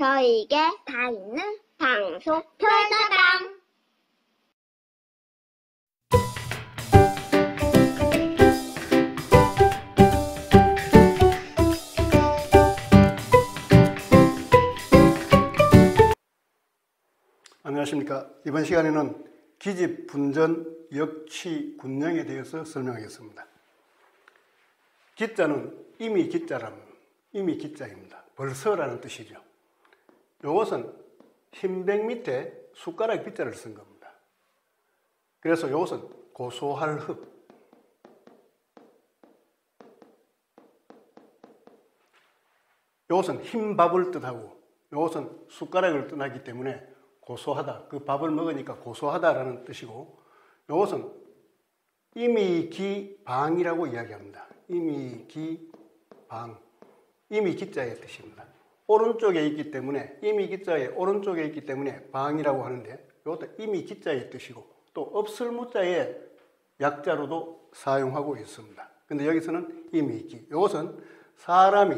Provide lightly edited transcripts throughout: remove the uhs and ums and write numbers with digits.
저에게 다 있는 방송 별다방. 안녕하십니까. 이번 시간에는 기집, 분전, 역치, 군령에 대해서 설명하겠습니다. 기자는 이미 기자입니다. 벌써라는 뜻이죠. 이것은 흰백 밑에 숟가락 빗자를 쓴 겁니다. 그래서 이것은 고소할 흡. 이것은 흰 밥을 뜻하고 이것은 숟가락을 뜻하기 때문에 고소하다. 그 밥을 먹으니까 고소하다라는 뜻이고, 이것은 이미기방이라고 이야기합니다. 이미기방. 이미기자의 뜻입니다. 오른쪽에 있기 때문에, 이미기자의 오른쪽에 있기 때문에 방이라고 하는데, 이것도 이미기자의 뜻이고, 또 업설무자의 약자로도 사용하고 있습니다. 근데 여기서는 이미기. 이것은 사람이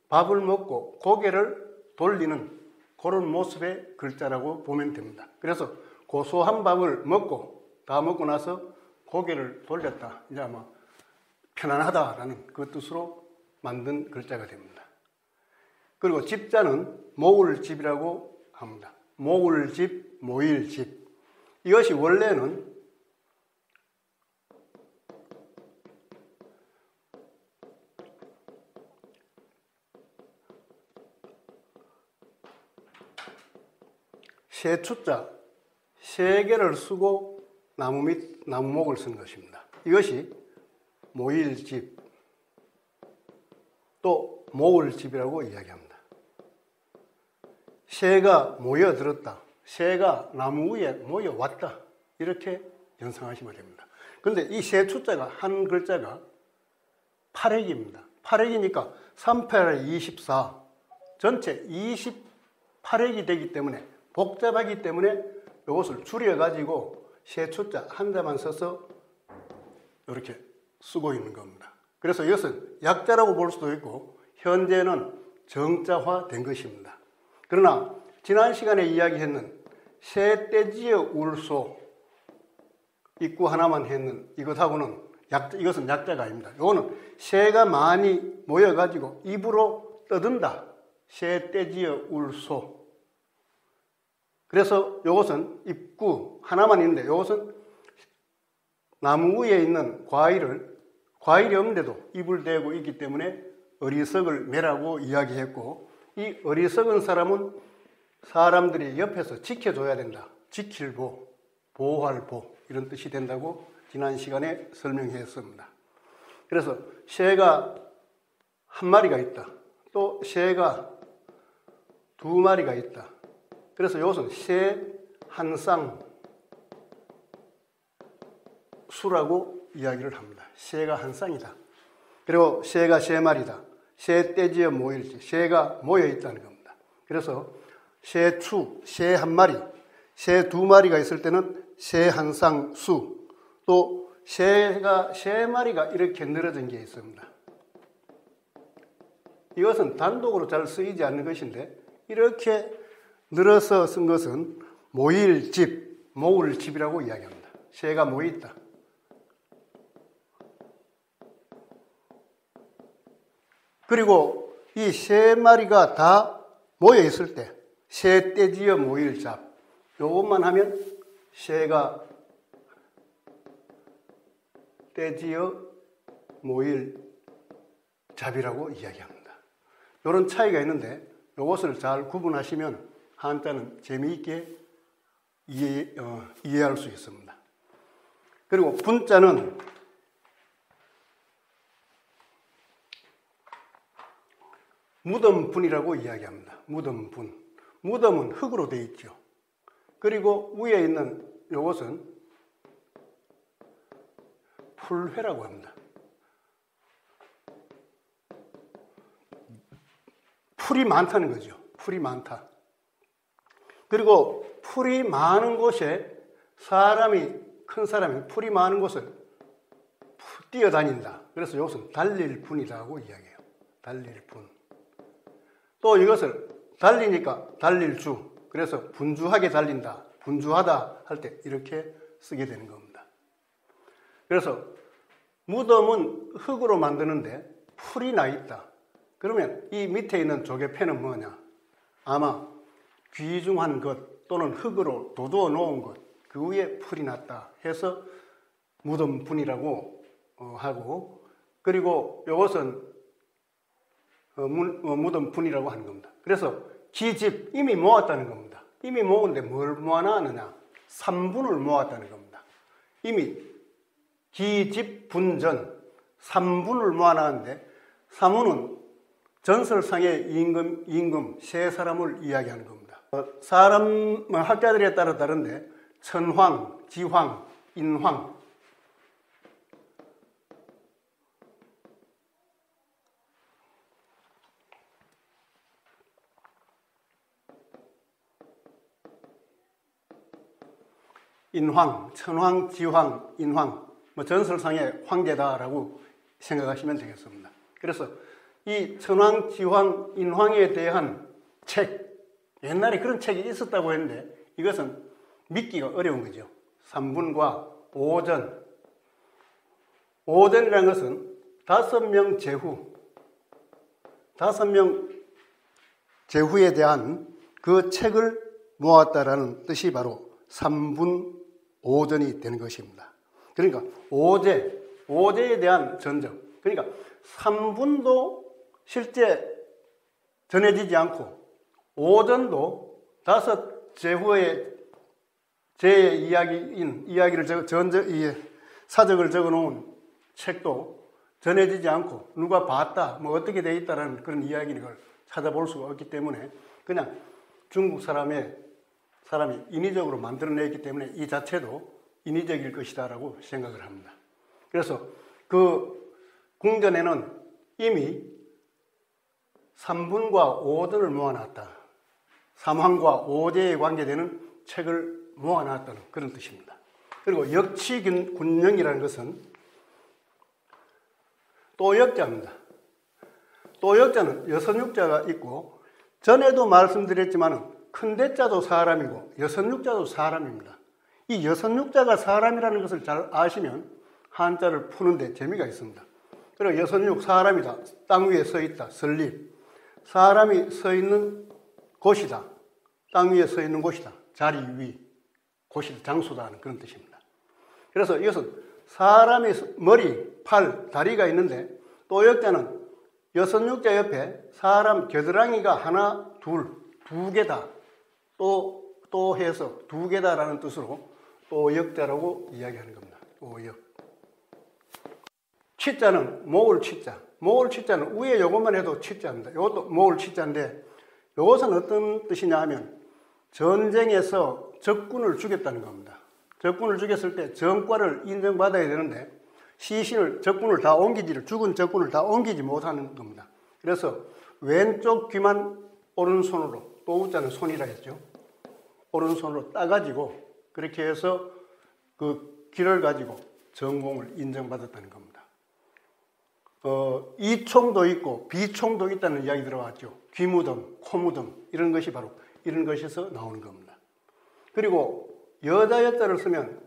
밥을 먹고 고개를 돌리는 그런 모습의 글자라고 보면 됩니다. 그래서 고소한 밥을 다 먹고 나서 고개를 돌렸다. 이제 아마 편안하다라는 그 뜻으로 만든 글자가 됩니다. 그리고 집자는 모을집이라고 합니다. 모을집, 모일집. 이것이 원래는 세추자, 세 개를 쓰고 나무목을 쓴 것입니다. 이것이 모일집, 또 모을집이라고 이야기합니다. 새가 모여들었다, 새가 나무 위에 모여왔다, 이렇게 연상하시면 됩니다. 그런데 이 세추자가 한 글자가 8핵입니다. 8핵이니까 3, 8, 24, 전체 28핵이 되기 때문에 복잡하기 때문에 이것을 줄여가지고 세추자 한 자만 써서 이렇게 쓰고 있는 겁니다. 그래서 이것은 약자라고 볼 수도 있고 현재는 정자화된 것입니다. 그러나 지난 시간에 이야기했는 새떼지어 울소 입구 하나만 했는 이것하고는 이것은 약자가 아닙니다. 이거는 새가 많이 모여가지고 입으로 떠든다. 새떼지어 울소. 그래서 이것은 입구 하나만 있는데 이것은 나무 위에 있는 과일이 없는데도 입을 대고 있기 때문에 어리석을 매라고 이야기했고, 이 어리석은 사람은 사람들이 옆에서 지켜줘야 된다. 지킬 보, 보호할 보, 이런 뜻이 된다고 지난 시간에 설명했습니다. 그래서 새가 한 마리가 있다. 또 새가 두 마리가 있다. 그래서 이것은 새 한 쌍 수라고 이야기를 합니다. 새가 한 쌍이다. 그리고 새가 세 마리다. 새 떼지어 모일지. 새가 모여 있다는 겁니다. 그래서 새추, 새 한 마리, 새 두 마리가 있을 때는 새 한 쌍 수. 또 새가 세 마리가 이렇게 늘어진 게 있습니다. 이것은 단독으로 잘 쓰이지 않는 것인데 이렇게 늘어서 쓴 것은 모일집, 모을집이라고 이야기합니다. 새가 모여있다. 그리고 이 세 마리가 다 모여있을 때 새 떼지어 모일잡, 요것만 하면 새가 떼지어 모일잡이라고 이야기합니다. 이런 차이가 있는데 이것을 잘 구분하시면 한자는 재미있게 이해할 수 있습니다. 그리고 분자는 무덤분이라고 이야기합니다. 무덤분. 무덤은 흙으로 되어 있죠. 그리고 위에 있는 이것은 풀회라고 합니다. 풀이 많다는 거죠. 풀이 많다. 그리고 풀이 많은 곳에 큰 사람이 풀이 많은 곳을 뛰어다닌다. 그래서 이것은 달릴 분이라고 이야기해요. 달릴 분. 또 이것을 달리니까 달릴 주. 그래서 분주하게 달린다. 분주하다 할 때 이렇게 쓰게 되는 겁니다. 그래서 무덤은 흙으로 만드는데 풀이 나 있다. 그러면 이 밑에 있는 조개패는 뭐냐? 아마 귀중한 것 또는 흙으로 도두어 놓은 것, 그 위에 풀이 났다 해서 무덤분이라고 하고, 그리고 이것은 무덤분이라고 하는 겁니다. 그래서 기집, 이미 모았다는 겁니다. 이미 모은데 뭘 모아놨느냐? 3분을 모았다는 겁니다. 이미 기집분전 3분을 모아놨는데 3분은 전설상의 임금 세 사람을 이야기하는 겁니다. 사람 학자들에 따라 다른데 천황, 지황, 인황, 인황, 천황, 지황, 인황, 전설상의 황제다라고 생각하시면 되겠습니다. 그래서 이 천황, 지황, 인황에 대한 책, 옛날에 그런 책이 있었다고 했는데 이것은 믿기가 어려운 거죠. 3분과 오전. 오전이라는 것은 5명 제후, 5명 제후에 대한 그 책을 모았다라는 뜻이 바로 3분 오전이 되는 것입니다. 그러니까 오제에 대한 전적. 그러니까 3분도 실제 전해지지 않고 오전도 5 제후의 제 이야기를 사적을 적어 놓은 책도 전해지지 않고 누가 봤다, 뭐 어떻게 돼 있다라는 그런 이야기를 찾아볼 수가 없기 때문에 그냥 중국 사람이 인위적으로 만들어냈기 때문에 이 자체도 인위적일 것이다라고 생각을 합니다. 그래서 그 궁전에는 이미 3분과 5전을 모아놨다. 삼황과 오제에 관계되는 책을 모아놨다는 그런 뜻입니다. 그리고 역치군령이라는 것은 또역자입니다. 또역자는 여선육자가 있고 전에도 말씀드렸지만 큰대자도 사람이고 여선육자도 사람입니다. 이 여선육자가 사람이라는 것을 잘 아시면 한자를 푸는데 재미가 있습니다. 그리고 여선육 사람이다. 땅 위에 서 있다. 설립. 사람이 서 있는 곳이다. 땅 위에 서 있는 곳이다. 자리 위. 곳이다. 장소다 하는 그런 뜻입니다. 그래서 이것은 사람의 머리, 팔, 다리가 있는데 또 역자는 여선육자 옆에 사람 겨드랑이가 하나, 두 개다. 또 해서 두 개다라는 뜻으로 또 역자라고 이야기하는 겁니다. 또 역. 치자는 모을 치자. 모을 치자는 위에 요것만 해도 치자입니다. 이것도 모을 치자인데 이것은 어떤 뜻이냐 하면 전쟁에서 적군을 죽였다는 겁니다. 적군을 죽였을 때 정과를 인정받아야 되는데 적군을 다 죽은 적군을 다 옮기지 못하는 겁니다. 그래서 왼쪽 귀만 오른손으로, 또 우자는 손이라 했죠. 오른손으로 따가지고 그렇게 해서 그 귀를 가지고 전공을 인정받았다는 겁니다. 이총도 있고 비총도 있다는 이야기 들어왔죠. 귀무덤, 코무덤 이런 것이 바로 이런 것에서 나오는 겁니다. 그리고 여자 여자를 쓰면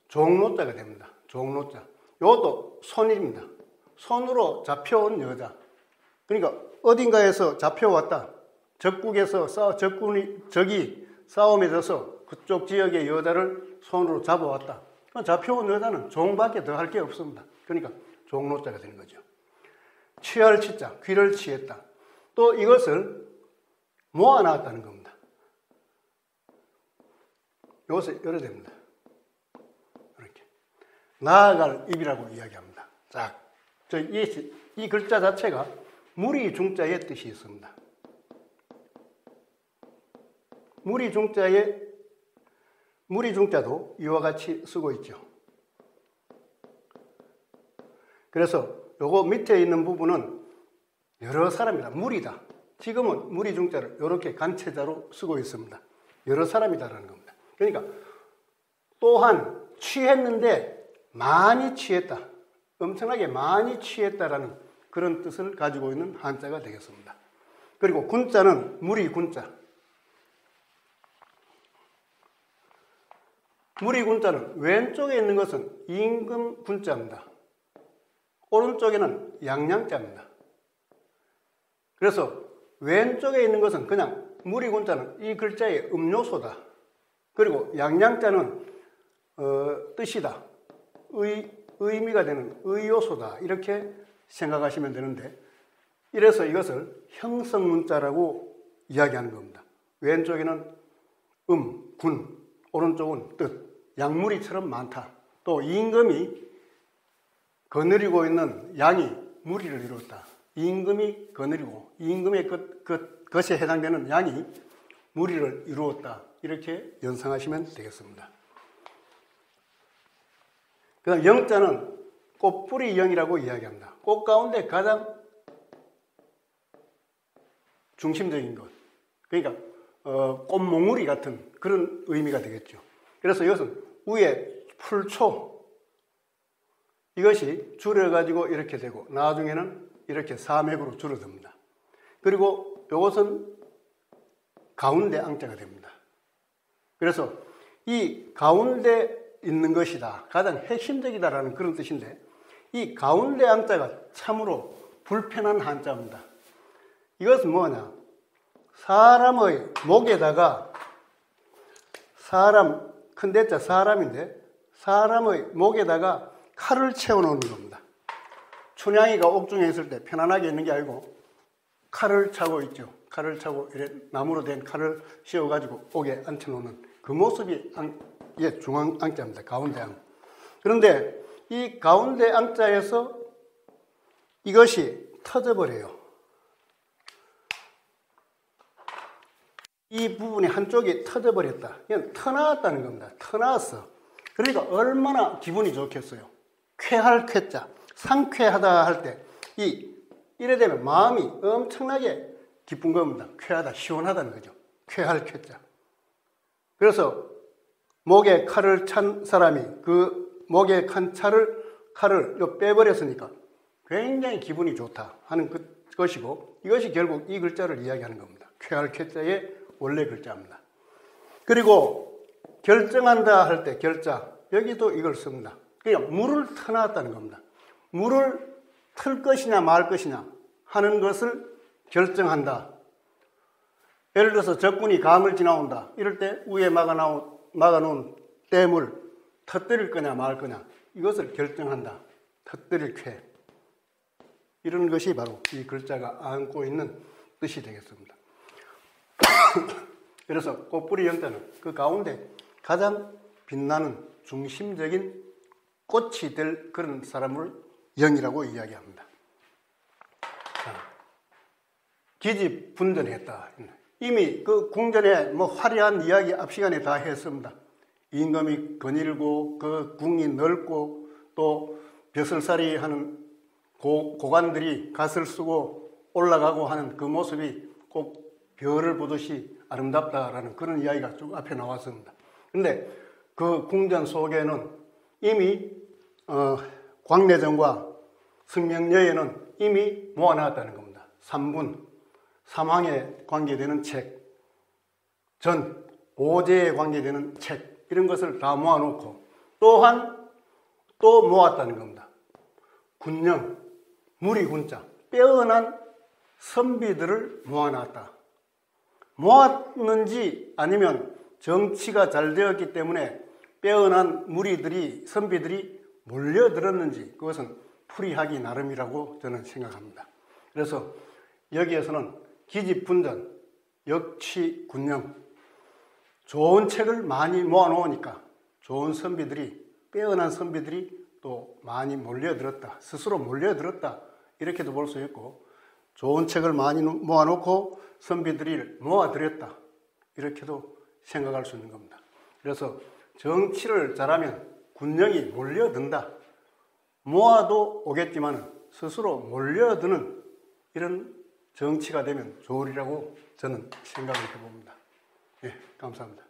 종로자가 됩니다. 종로자. 이것도 손입니다. 손으로 잡혀온 여자. 그러니까 어딘가에서 잡혀왔다. 적국에서 적이 싸움에 져서 그쪽 지역의 여자를 손으로 잡아왔다. 잡혀온 여자는 종밖에 더 할 게 없습니다. 그러니까 종로자가 되는 거죠. 취할 치자, 귀를 취했다. 또 이것을 모아놨다는 겁니다. 이것을 열어야 됩니다. 이렇게. 나아갈 입이라고 이야기합니다. 자, 이 글자 자체가 무리 중자의 뜻이 있습니다. 무리 중자도 이와 같이 쓰고 있죠. 그래서 요거 밑에 있는 부분은 여러 사람이다. 무리다. 지금은 무리 중자를 이렇게 간체자로 쓰고 있습니다. 여러 사람이다라는 겁니다. 그러니까 또한 취했는데 많이 취했다. 엄청나게 많이 취했다라는 그런 뜻을 가지고 있는 한자가 되겠습니다. 그리고 군자는 무리 군자. 무리 군자는 왼쪽에 있는 것은 임금 군자입니다. 오른쪽에는 양양자입니다. 그래서 왼쪽에 있는 것은 그냥 무리 군자는 이 글자의 음요소다. 그리고 양양자는 뜻이다. 의미가 되는 의요소다. 이렇게 생각하시면 되는데, 이래서 이것을 형성문자라고 이야기하는 겁니다. 왼쪽에는 군, 오른쪽은 뜻, 양무리처럼 많다. 또 임금이 거느리고 있는 양이 무리를 이루었다. 임금이 거느리고 임금의 것에 해당되는 양이 무리를 이루었다. 이렇게 연상하시면 되겠습니다. 그 다음 영자는 꽃뿌리 영이라고 이야기합니다. 꽃 가운데 가장 중심적인 것. 그러니까 꽃몽우리 같은 그런 의미가 되겠죠. 그래서 이것은 위에 풀초, 이것이 줄여가지고 이렇게 되고 나중에는 이렇게 사맥으로 줄어듭니다. 그리고 이것은 가운데 앙자가 됩니다. 그래서 이 가운데 있는 것이다, 가장 핵심적이다라는 그런 뜻인데, 이 가운데 앙자가 참으로 불편한 한자입니다. 이것은 뭐냐? 사람의 목에다가, 사람, 큰 대자 사람인데 사람의 목에다가 칼을 채워놓는 겁니다. 춘향이가 옥중에 있을 때 편안하게 있는 게 아니고 칼을 차고 있죠. 칼을 차고 이래 나무로 된 칼을 씌워가지고 옥에 앉혀놓는 그 모습이 중앙 앙자입니다. 가운데 앙. 그런데 이 가운데 앙자에서 이것이 터져버려요. 이 부분이 한쪽이 터져버렸다. 그냥 터나왔다는 겁니다. 터나왔어. 그러니까 얼마나 기분이 좋겠어요. 쾌할 쾌자, 상쾌하다 할 때 이래 되면 마음이 엄청나게 기쁜 겁니다. 쾌하다, 시원하다는 거죠. 쾌할 쾌자. 그래서 목에 칼을 찬 사람이 그 목에 칸 칼을 빼버렸으니까 굉장히 기분이 좋다 하는 것이고, 이것이 결국 이 글자를 이야기하는 겁니다. 쾌할 쾌자의 원래 글자입니다. 그리고 결정한다 할 때 결자, 여기도 이걸 씁니다. 그냥 물을 터놨다는 겁니다. 물을 틀 것이냐 말 것이냐 하는 것을 결정한다. 예를 들어서 적군이 강을 지나온다. 이럴 때 위에 막아놓은 댐을 터뜨릴 거냐 말 거냐, 이것을 결정한다. 터뜨릴 쾌. 이런 것이 바로 이 글자가 안고 있는 뜻이 되겠습니다. 그래서 꽃뿌리 영자는 그 가운데 가장 빛나는 중심적인 꽃이 될 그런 사람을 영이라고 이야기합니다. 기집분전했다. 이미 그 궁전에 화려한 이야기 앞 시간에 다 했습니다. 임금이 거닐고 그 궁이 넓고 또 벼슬살이 하는 고관들이 갓을 쓰고 올라가고 하는 그 모습이 꼭 별을 보듯이 아름답다라는 그런 이야기가 쭉 앞에 나왔습니다. 그런데 그 궁전 속에는 이미 광래전과 승명여에는 이미 모아놨다는 겁니다. 3분, 삼왕에 관계되는 책, 전, 오제에 관계되는 책, 이런 것을 다 모아놓고 또한 또 모았다는 겁니다. 군령, 무리군자, 빼어난 선비들을 모아놨다. 모았는지 아니면 정치가 잘 되었기 때문에 빼어난 무리들이, 선비들이 몰려들었는지, 그것은 풀이하기 나름이라고 저는 생각합니다. 그래서 여기에서는 기집분전, 역치, 군령, 좋은 책을 많이 모아놓으니까 좋은 선비들이, 빼어난 선비들이 또 많이 몰려들었다, 스스로 몰려들었다, 이렇게도 볼 수 있고, 좋은 책을 많이 모아놓고 선비들이 모아들였다, 이렇게도 생각할 수 있는 겁니다. 그래서 정치를 잘하면 군령이 몰려든다. 모아도 오겠지만 스스로 몰려드는 이런 정치가 되면 좋으리라고 저는 생각을 해봅니다. 예, 감사합니다.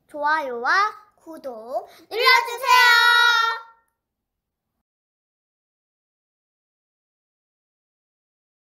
좋아요와 구독 눌러주세요.